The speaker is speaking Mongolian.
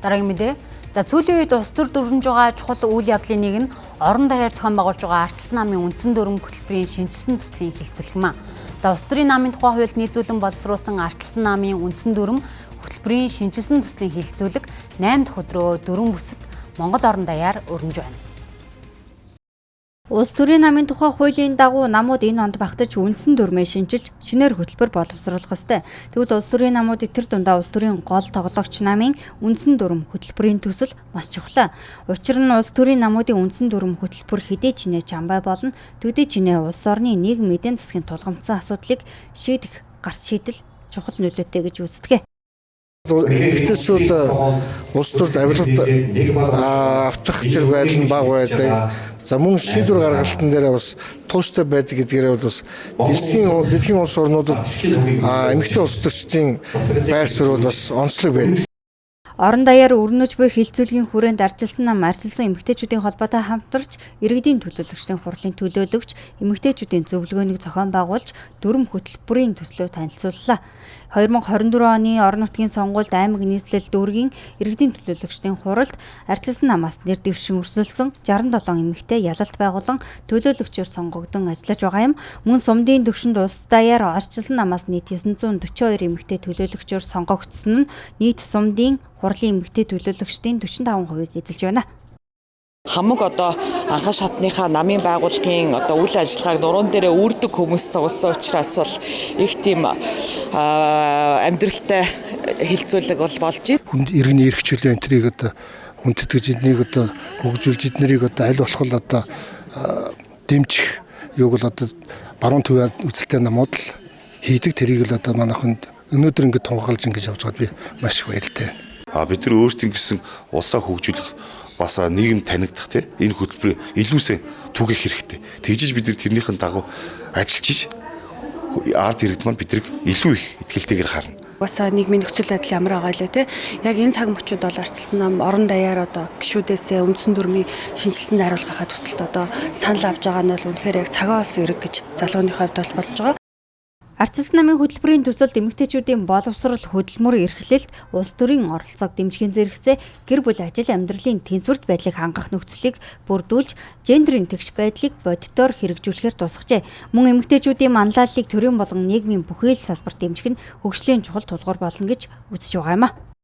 Дараагийн мэдээ. За сүүлийн үед улс төр дөрвөж байгаа чухал үйл явдлын нэг нь орон даяар зохион байгуулж байгаа ардчилсан намын үндсэн дүрм хөтөлбөрийн шинжилсэн төслийн хэлэлцүүлэх юм а. За улс төрийн намын тухай хуулинд нийцүүлэн боловсруулсан ардчилсан намын үндсэн дүрм хөтөлбөрийн шинжилсэн төслийн хэлэлцүүлэг 8 дахь өдрөө дөрвөн бүсэд Монгол орон даяар өрнөж байна. Улс төрийн намын тухай хуулийн дагуу намууд энэ онд багтаж үндсэн дүрмээ шинжилж шинээр хөтөлбөр боловсруулах ёстой. Тэгвэл улс төрийн намуудыг тэр дундаа улс төрийн гол тоглогч намын үндсэн дүрм хөтөлбөрийн төсөл маш чухал. Учир нь улс төрийн намуудын үндсэн дүрм хөтөлбөр хэдий ч нэ чамбай болно. Төдий ч нэ улс орны нийгэм эдийн засгийн тулгамдсан асуудлыг шийдэх гарц шийдэл чухал нөлөөтэй гэж үздэг. Эмэгтэйчүүд улс төрд авилгад автах тэр байдал нь бага байдаг. За мөн шийдвэр гаргалтын дээр бас тууштай байдаг гэдгээрээ бас дэлхийн улс орнуудад эмэгтэй улс төрчдийн байр суурь бас онцлог байдаг. Орон даяар өрнөж буй хилцүүлгийн хүрээнд ардчилсан нам ардчилсан эмэгтэйчүүдийн холбоотой хамтарч иргэдийн төлөөлөгчдийн хурлын төлөөлөгч эмэгтэйчүүдийн зөвлөгөөнийг зохион байгуулж дүрм хөтөлбөрийн төслөө танилцууллаа. 2024 оны орон нутгийн сонгуульд аймаг нийслэл дүүргийн иргэдийн төлөөлөгчдийн хуралд ардчилсан намаас нэр дэвшин өрсөлдсөн 67 эмэгтэй ялалт байгуулан төлөөлөгчөөр сонгогдсон ажиллаж байгаа юм. Мөн сумдын төвшөнд улс даяар ардчилсан намаас нийт 942 эмэгтэй төлөөлөгчөөр сонгогдсон нь нийт сумдын хурлын эмэгтэй төлөөлөгчдийн 45%-ийг эзэлж байна. Хамаг анхан шатныхаа намын байгууллагын үйл ажиллагааг нуруунд дээрээ үрдэг хүмүүс зогссон учраас бол их тийм амьдралтай хилцүүлэг болж байна. Хүнд иргэний эрх чөлөө энтрийг хүндэтгэж эднийг хөгжүүлж эднэрийг аль болох дэмжих юуг бол баруун төв үзэлтэй намууд л хийдэг. Тэрийг л манайханд өнөөдөр ингэ тунхаглаж ингэж явж байгаад би маш их баяртай. Бид нар өөрсдийн гэсэн улсаа хөгжүүлэх бас нийгэм танигдах энэ хөтөлбөрийг илүүсээ түгэх хэрэгтэй. Тэгжиж бид нар тэрнийхэн дагуу ажиллаж ард иргэд маань бидрийг илүү их итгэлтэйгээр харна. Бас нийгмийн нөхцөл байдал ямар байгаа лээ яг энэ цаг мөчид бол ардчилсан нам орон даяар гишүүдээсээ үндсэн дүрмийн шинжилсэн найруулгахаа төсөлд санал авж байгаа нь бол үнэхээр яг цагаан ус эрэг гэж залгууны хувьд бол болж байгаа. Ардчилсан намын хөтөлбөрийн төсөлд эмэгтэйчүүдийн боловсрол хөдөлмөр эрхлэлт улс төрийн оролцоог дэмжихийн зэрэгцээ гэр бүл ажил амьдралын тэнцвэрт байдлыг хангах нөхцөлийг бүрдүүлж гендерийн тэгш байдлыг бодитоор хэрэгжүүлэхээр тусгажээ. Мөн эмэгтэйчүүдийн манлайллыг төрийн болон нийгмийн бүхэл салбарт дэмжих нь хөгжлийн чухал тулгуур болно гэж үзэж байгаа юм а.